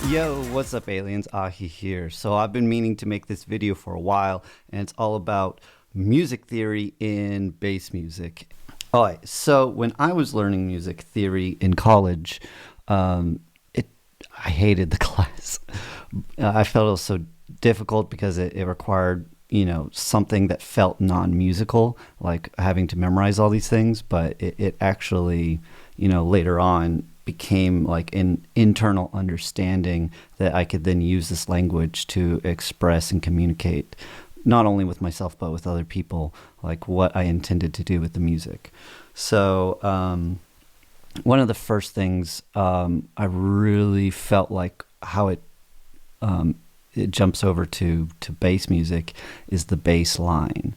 Yo, what's up aliens? AHEE here. So I've been meaning to make this video for a while, and it's all about music theory in bass music. Alright, so when I was learning music theory in college, I hated the class. I felt it was so difficult because it required, something that felt non-musical, like having to memorize all these things, but it actually, later on became like an internal understanding that I could then use this language to express and communicate, not only with myself, but with other people, like what I intended to do with the music. So one of the first things I really felt like how it jumps over to bass music is the bass line.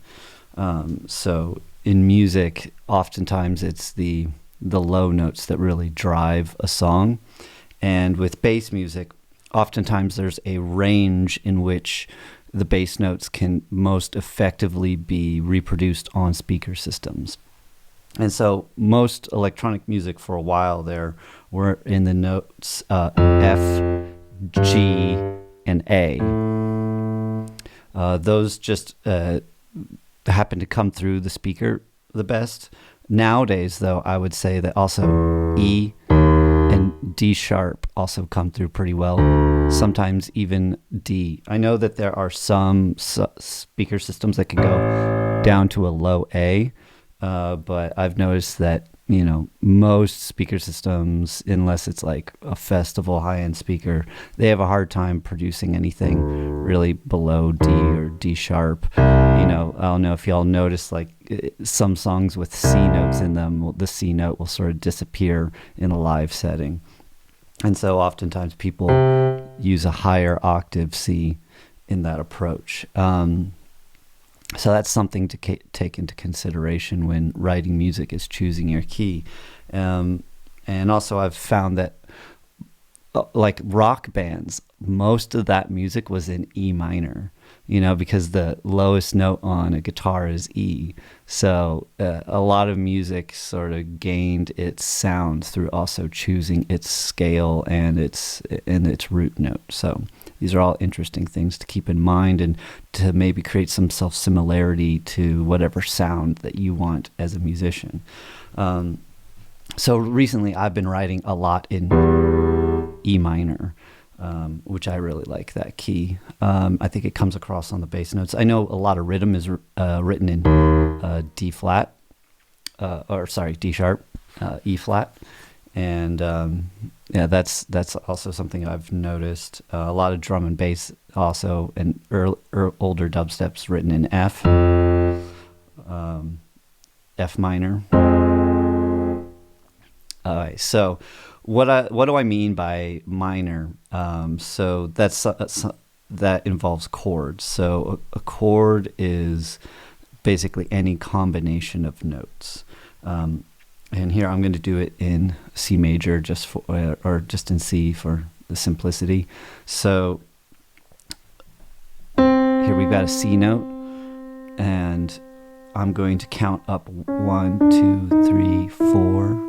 So in music, oftentimes it's the low notes that really drive a song. And with bass music, oftentimes there's a range in which the bass notes can most effectively be reproduced on speaker systems. And so most electronic music for a while there were in the notes F, G, and A. Those just happen to come through the speaker the best. Nowadays, though, I would say that also E and D sharp also come through pretty well. Sometimes even D. I know that there are some speaker systems that can go down to a low A, but I've noticed that, most speaker systems, unless it's like a festival high-end speaker, they have a hard time producing anything really below D or D sharp. I don't know if y'all notice, like some songs with C notes in them, the C note will sort of disappear in a live setting. And so oftentimes people use a higher octave C in that approach. So that's something to take into consideration when writing music, is choosing your key. And also I've found that like rock bands, most of that music was in E minor, because the lowest note on a guitar is E. So a lot of music sort of gained its sound through also choosing its scale and its root note. So these are all interesting things to keep in mind and to maybe create some self-similarity to whatever sound that you want as a musician. So recently I've been writing a lot in E minor, which I really like that key. I think it comes across on the bass notes. I know a lot of rhythm is written in D flat, D sharp, E flat. And that's also something I've noticed. A lot of drum and bass also, and older dubsteps written in F, F minor. So what do I mean by minor? So that involves chords. So a chord is basically any combination of notes. And here I'm going to do it in C major, just in C for the simplicity. So here we've got a C note, and I'm going to count up 1, 2, 3, 4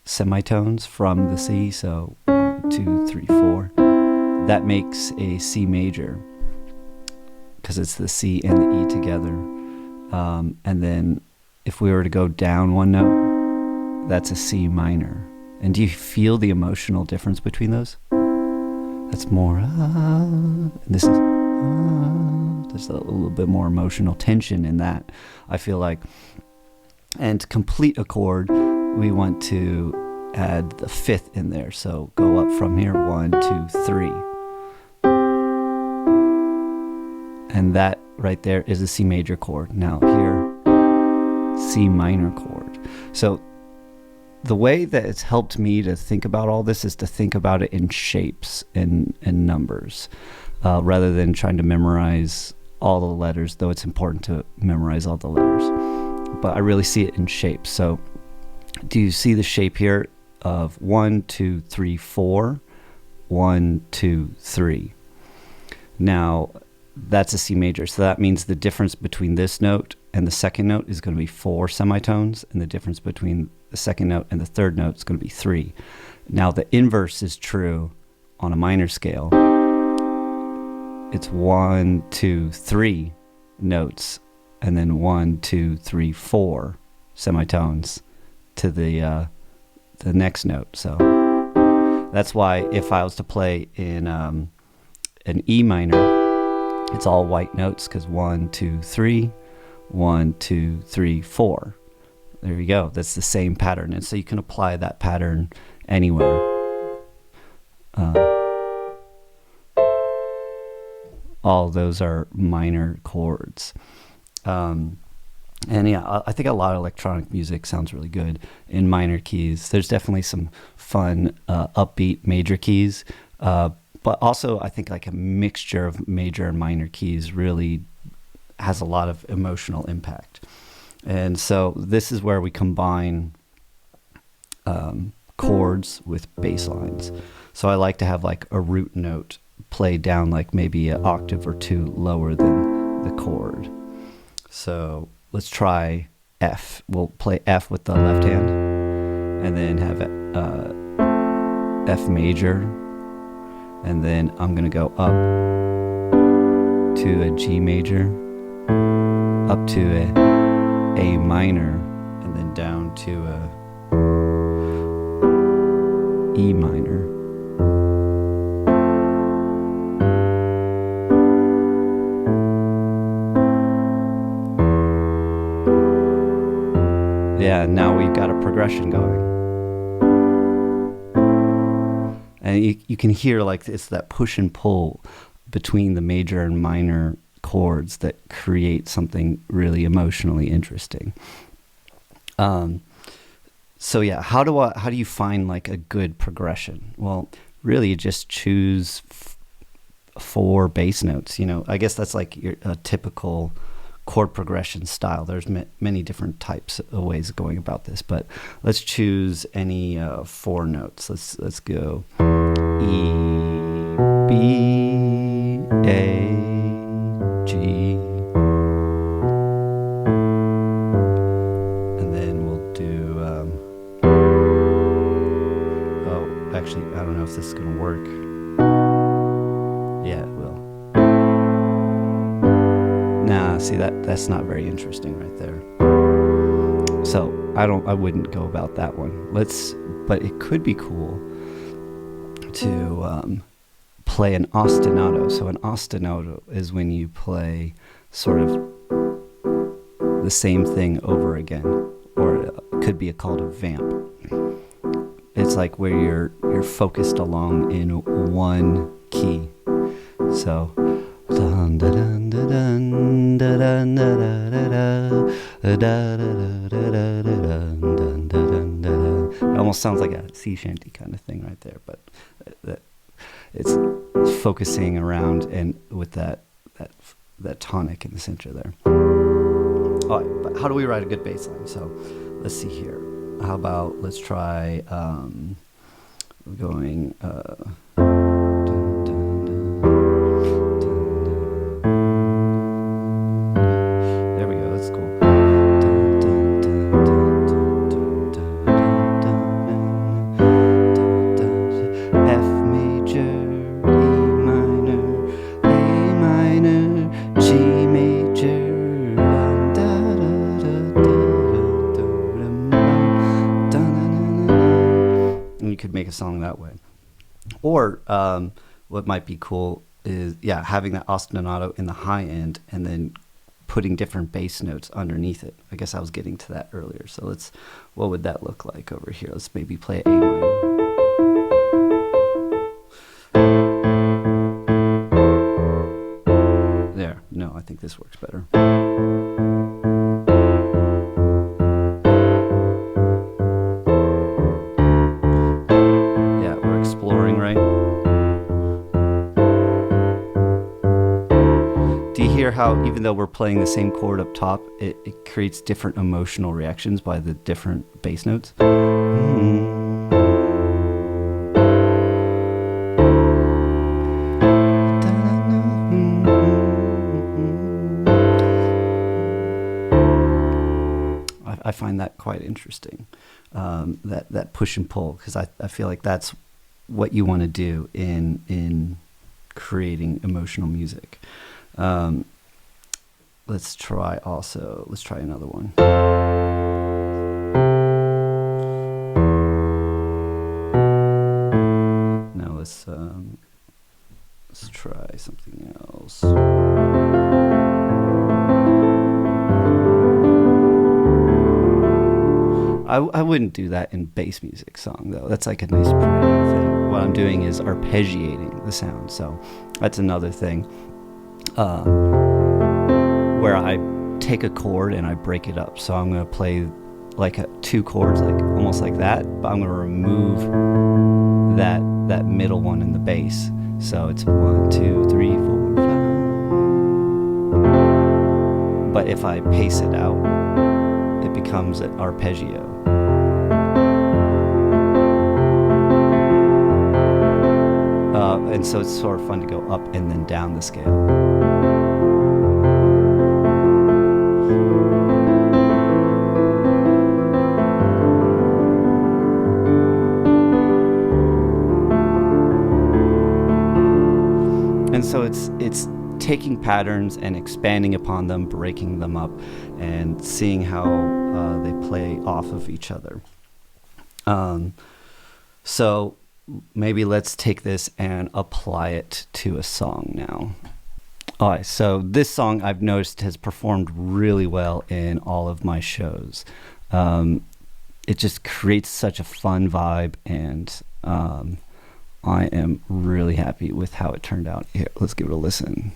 semitones from the C. So 1, 2, 3, 4. That makes a C major because it's the C and the E together. And then if we were to go down one note, that's a C minor. And do you feel the emotional difference between those? That's more, and this is, there's a little bit more emotional tension in that, I feel like. And to complete a chord, we want to add the fifth in there. So go up from here, 1, 2, 3. And that right there is a C major chord. Now here, C minor chord. So the way that it's helped me to think about all this is to think about it in shapes and numbers, rather than trying to memorize all the letters, though it's important to memorize all the letters. But I really see it in shapes. So do you see the shape here of 1, 2, 3, 4, 1, 2, 3? Now that's a C major. So that means the difference between this note and the second note is going to be 4 semitones, and the difference between the second note and the third note is going to be 3. Now the inverse is true on a minor scale, it's 1, 2, 3 notes, and then 1, 2, 3, 4 semitones to the next note. So that's why if I was to play in an E minor, it's all white notes, because 1, 2, 3, 1, 2, 3, 4. There you go. That's the same pattern, and so you can apply that pattern anywhere. All those are minor chords. And yeah, I think a lot of electronic music sounds really good in minor keys. There's definitely some fun, upbeat major keys, but also I think like a mixture of major and minor keys really has a lot of emotional impact. And so this is where we combine chords with bass lines. So I like to have like a root note play down like maybe an octave or two lower than the chord. So let's try F. We'll play F with the left hand, and then have F major, and then I'm gonna go up to a G major, up to a minor, and then down to a E minor. Yeah, now we've got a progression going. And you can hear like it's that push and pull between the major and minor chords that create something really emotionally interesting. So yeah, how do you find like a good progression? Well, really you just choose 4 bass notes. You know, I guess that's like a typical chord progression style. There's many different types of ways of going about this, but let's choose any 4 notes. Let's go E, B, A, G, and then we'll do oh, actually I don't know if this is gonna work. Yeah, it will. Nah, see that's not very interesting right there. So I wouldn't go about that one. But it could be cool to play an ostinato. So an ostinato is when you play sort of the same thing over again, or it could be called a vamp. It's like where you're focused along in one key. So dun dun dun dun dun dun dun dun. It almost sounds like a sea shanty kind of thing right there, but it's focusing around and with that tonic in the center there. All right, but how do we write a good bass line? So let's see here. How about let's try going. There we go. That's cool. F major, E minor, A minor, G major. And you could make a song that way. Or what might be cool is, yeah, having that ostinato in the high end and then putting different bass notes underneath it. I guess I was getting to that earlier. So what would that look like over here? Let's maybe play A minor. There. No, I think this works better. How even though we're playing the same chord up top, it creates different emotional reactions by the different bass notes. I find that quite interesting, that push and pull, because I feel like that's what you want to do in creating emotional music. Let's try another one. Now let's try something else. I wouldn't do that in bass music song though. That's like a nice pretty thing. What I'm doing is arpeggiating the sound. So that's another thing where I take a chord and I break it up. So I'm going to play like two chords, like almost like that, but I'm going to remove that middle one in the bass. So it's 1, 2, 3, 4, 5. But if I pace it out, it becomes an arpeggio. And so it's sort of fun to go up and then down the scale. And so it's taking patterns and expanding upon them, breaking them up, and seeing how they play off of each other. So maybe let's take this and apply it to a song now. All right, so this song I've noticed has performed really well in all of my shows. It just creates such a fun vibe, and I am really happy with how it turned out. Here, let's give it a listen.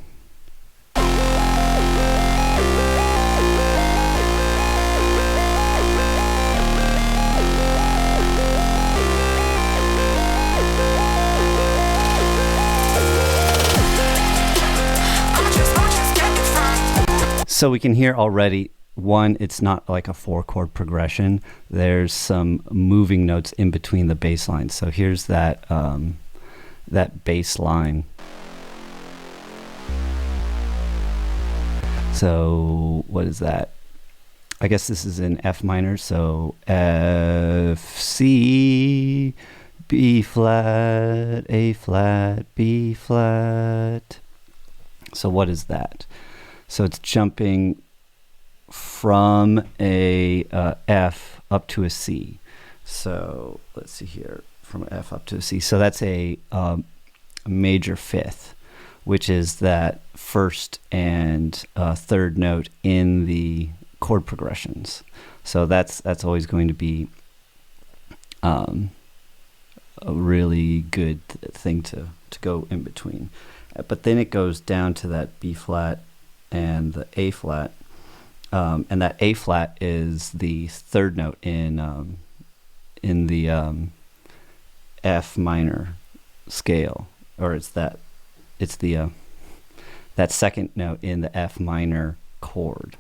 So we can hear already, one, it's not like a 4-chord progression. There's some moving notes in between the bass lines. So here's that bass line. So what is that? I guess this is in F minor. So F, C, B flat, A flat, B flat. So what is that? So it's jumping from a F up to a C. So let's see here, from F up to a C. So that's a major fifth, which is that first and third note in the chord progressions. So that's always going to be a really good thing to go in between. But then it goes down to that B flat and the A flat, and that A flat is the third note in the F minor scale, or that second note in the F minor chord.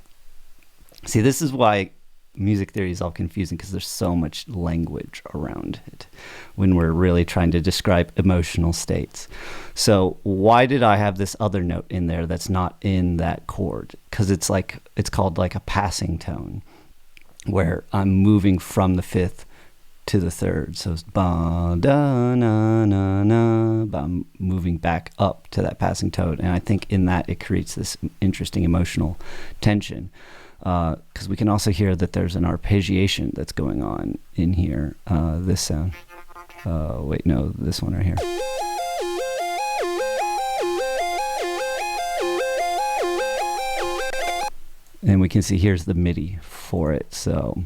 See, this is why music theory is all confusing, because there's so much language around it when we're really trying to describe emotional states. So why did I have this other note in there that's not in that chord? Because it's called like a passing tone, where I'm moving from the fifth to the third. So it's ba da na na na, but I'm moving back up to that passing tone, and I think in that it creates this interesting emotional tension. Because we can also hear that there's an arpeggiation that's going on in here. This sound. Wait, no, this one right here. And we can see here's the MIDI for it. So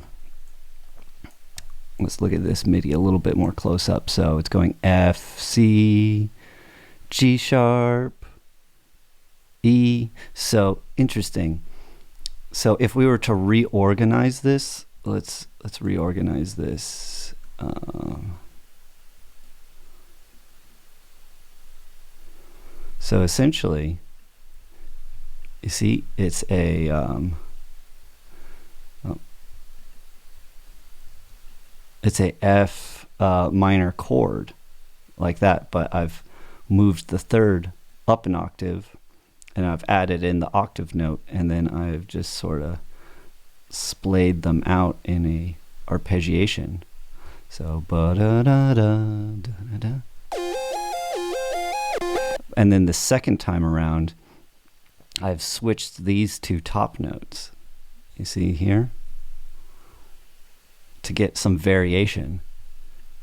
let's look at this MIDI a little bit more close up. So it's going F, C, G sharp, E. So interesting. So if we were to reorganize this, let's reorganize this. So essentially, you see, it's a F minor chord like that, but I've moved the third up an octave, and I've added in the octave note, and then I've just sort of splayed them out in a arpeggiation. So ba da da da da da And then the second time around, I've switched these two top notes. You see here? To get some variation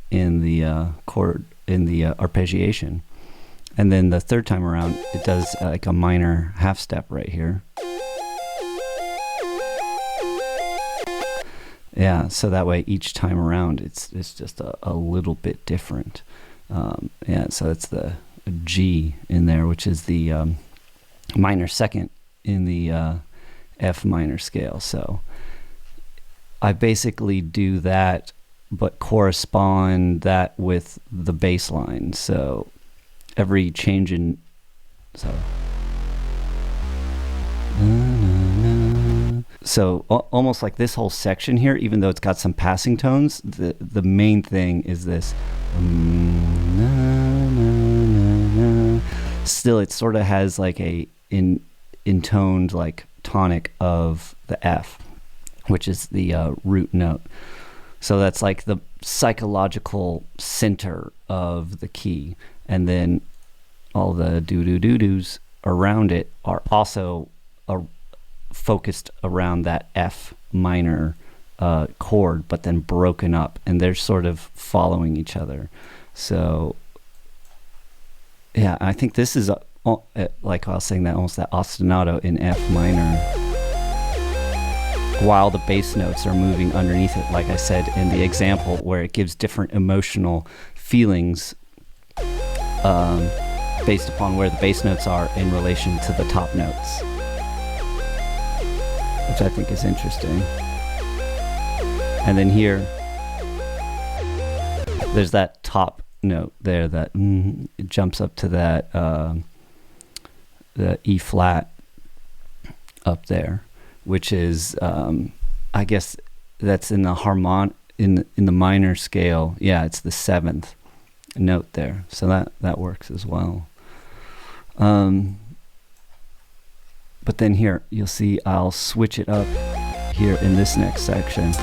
in the chord, in the arpeggiation. And then the third time around, it does like a minor half step right here. Yeah, so that way each time around it's just a little bit different. Yeah, so it's the G in there, which is the minor second in the F minor scale. So I basically do that, but correspond that with the bass line. So every change in, so almost like this whole section here, even though it's got some passing tones, the main thing is this. Still, it sort of has like a intoned like tonic of the F, which is the root note. So that's like the psychological center of the key, and then all the do-do-do-dos around it are also focused around that F minor chord, but then broken up, and they're sort of following each other. So yeah, I think this is like I was saying, that almost that ostinato in F minor, while the bass notes are moving underneath it, like I said in the example, where it gives different emotional feelings based upon where the bass notes are in relation to the top notes, which I think is interesting. And then here, there's that top note there that it jumps up to that the E flat up there, which is I guess that's in the in the minor scale. Yeah, it's the 7th note there, so that works as well. But then here you'll see I'll switch it up here in this next section.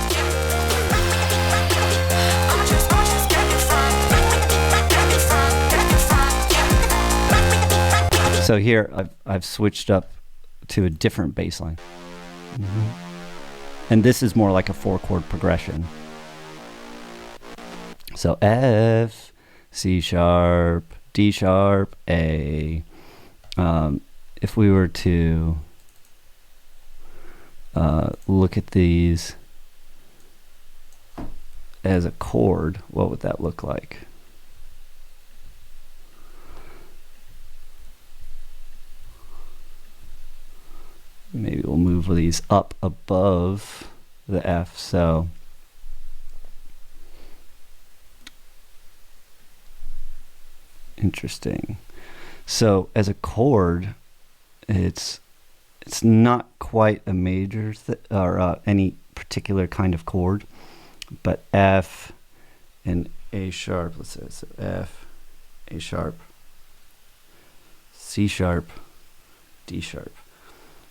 So here I've switched up to a different bass line. And this is more like a 4-chord progression. So F, C sharp, D sharp, A. If we were to look at these as a chord, what would that look like? Maybe we'll move these up above the F. So interesting. So as a chord, it's not quite a major or any particular kind of chord, but F and A sharp. Let's say so F, A sharp, C sharp, D sharp.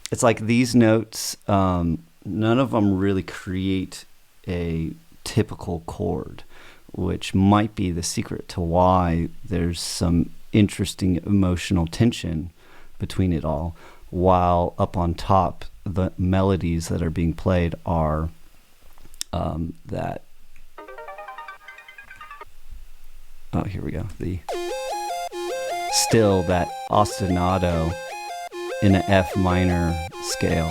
It's like these notes, none of them really create a typical chord, which might be the secret to why there's some interesting emotional tension between it all, while up on top, the melodies that are being played are that, oh, here we go, still that ostinato in an F minor scale.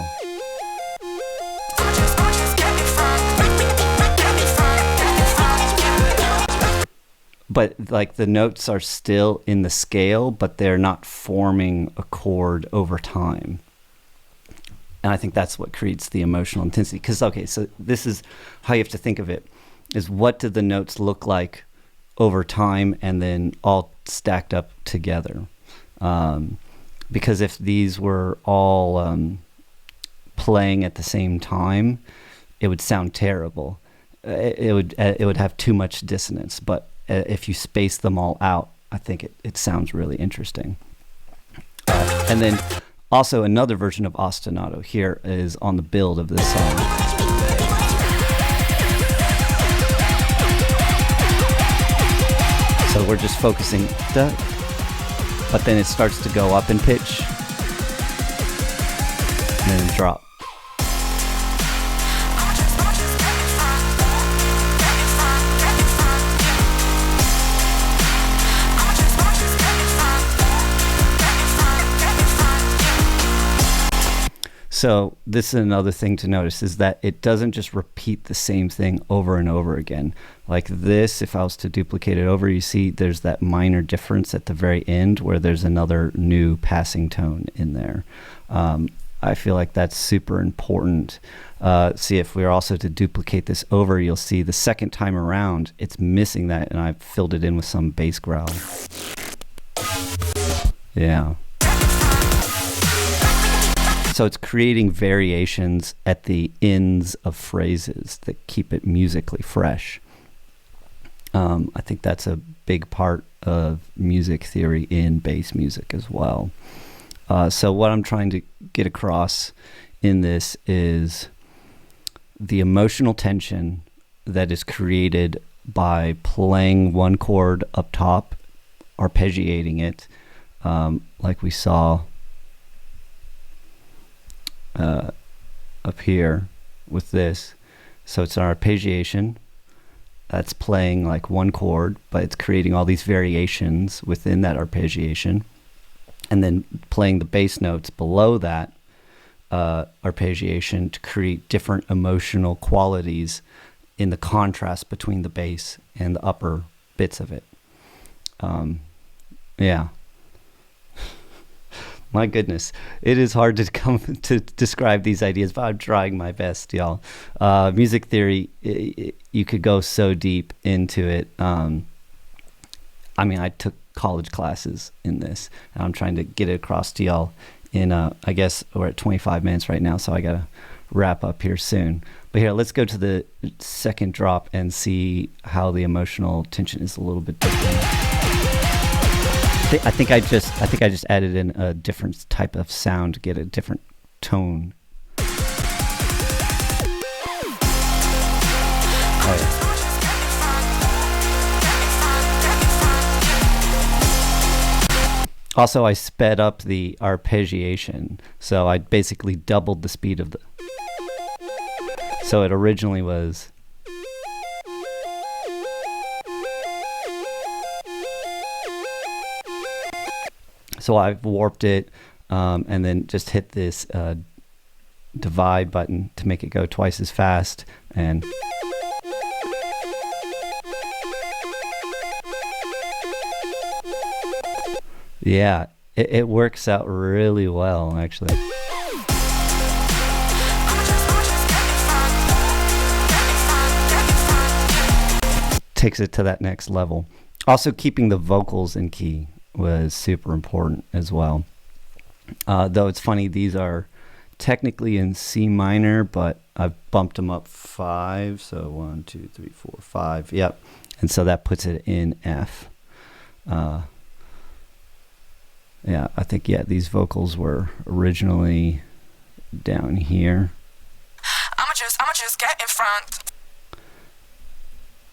But like the notes are still in the scale, but they're not forming a chord over time. And I think that's what creates the emotional intensity. Because, okay, so this is how you have to think of it, is what do the notes look like over time and then all stacked up together? Because if these were all playing at the same time, it would sound terrible. It would have too much dissonance. But if you space them all out, I think it sounds really interesting. And then also another version of ostinato here is on the build of this song. So we're just focusing. but then it starts to go up in pitch and then drop. So this is another thing to notice, is that it doesn't just repeat the same thing over and over again. Like this, if I was to duplicate it over, you see there's that minor difference at the very end where there's another new passing tone in there. I feel like that's super important. See, if we were also to duplicate this over, you'll see the second time around, it's missing that, and I've filled it in with some bass growl. Yeah. So it's creating variations at the ends of phrases that keep it musically fresh. I think that's a big part of music theory in bass music as well. So what I'm trying to get across in this is the emotional tension that is created by playing one chord up top, arpeggiating it, like we saw up here with this. So it's an arpeggiation that's playing like one chord, but it's creating all these variations within that arpeggiation, and then playing the bass notes below that arpeggiation to create different emotional qualities in the contrast between the bass and the upper bits of it. Yeah. My goodness, it is hard to come to describe these ideas, but I'm trying my best, y'all. Music theory, you could go so deep into it. I mean, I took college classes in this, and I'm trying to get it across to y'all in, I guess we're at 25 minutes right now, so I got to wrap up here soon. But here, let's go to the second drop and see how the emotional tension is a little bit different. I think I just added in a different type of sound to get a different tone. Oh, yeah. Also, I sped up the arpeggiation, so I basically doubled the speed of the. So it originally was. So I've warped it, and then just hit this divide button to make it go twice as fast. And yeah, it works out really well, actually. Takes it to that next level. Also, keeping the vocals in key was super important as well. Though it's funny, these are technically in C minor, but I've bumped them up 5. So 1, 2, 3, 4, 5. Yep. And so that puts it in F. Yeah, I think, these vocals were originally down here. I'ma just get in front.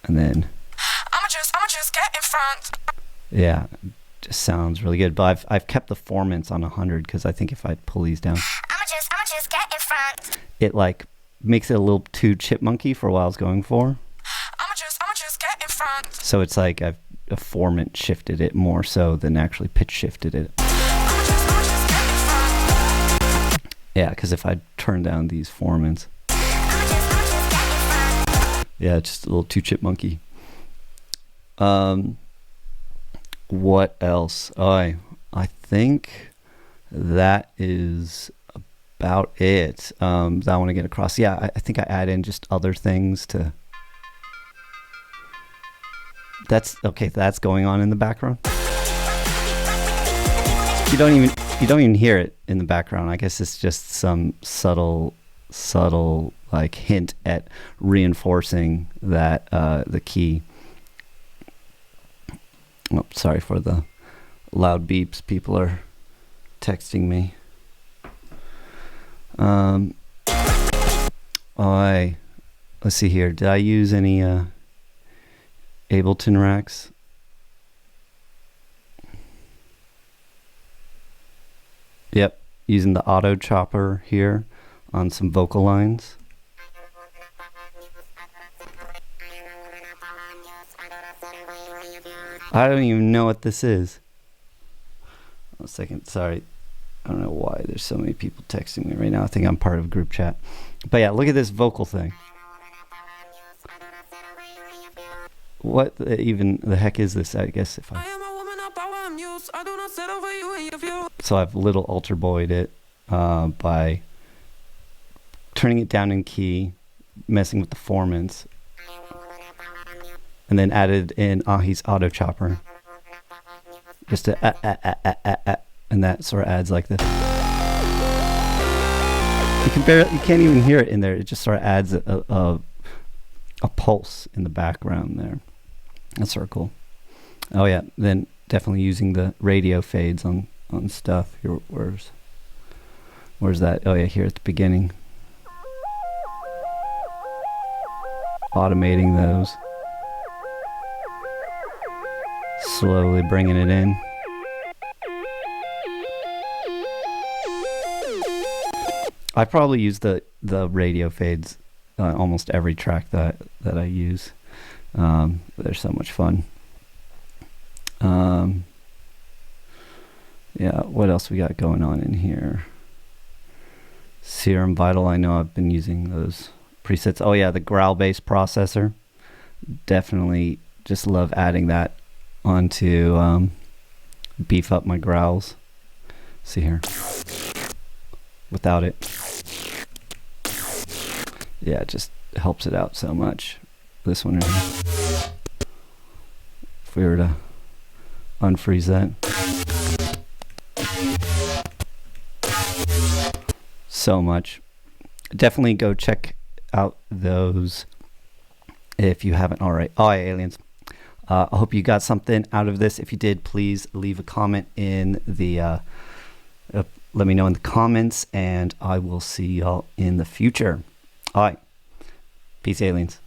And then I'ma just get in front. Yeah. Just sounds really good, but I've kept the formants on 100 because I think if I pull these down, I'ma just get in front. It like makes it a little too chipmunky for what I was going for. I'ma just get in front. So it's like I've a formant shifted it more so than actually pitch shifted it. Yeah, because if I turn down these formants, yeah, it's just a little too chipmunky. What else? I think that is about it that I want to get across. Yeah, I think I add in just other things to. That's okay. That's going on in the background. You don't even hear it in the background. I guess it's just some subtle like hint at reinforcing that the key. Oh, sorry for the loud beeps. People are texting me. Let's see here. Did I use any Ableton racks? Yep, using the auto chopper here on some vocal lines. I don't even know what this is. A second, sorry. I don't know why there's so many people texting me right now. I think I'm part of a group chat. But yeah, look at this vocal thing. What even the heck is this? I guess if I so I've little alter boyed it by turning it down in key, messing with the formants, and then added in AHEE's auto chopper. Just to and that sort of adds like this. You can't even hear it in there. It just sort of adds a pulse in the background there. That's sort of cool. Oh yeah, then definitely using the radio fades on stuff. Here, where's that? Oh yeah, here at the beginning. Automating those. Slowly bringing it in. I probably use the radio fades almost every track that I use. They're so much fun. Yeah, what else we got going on in here? Serum Vital, I know I've been using those presets. Oh yeah, the growl bass processor. Definitely just love adding that onto beef up my growls. See here. Without it. Yeah, it just helps it out so much. This one right here. If we were to unfreeze that. So much. Definitely go check out those if you haven't already. Oh, yeah, aliens. I hope you got something out of this. If you did, please leave a comment in the let me know in the comments, and I will see y'all in the future. All right. Peace, aliens.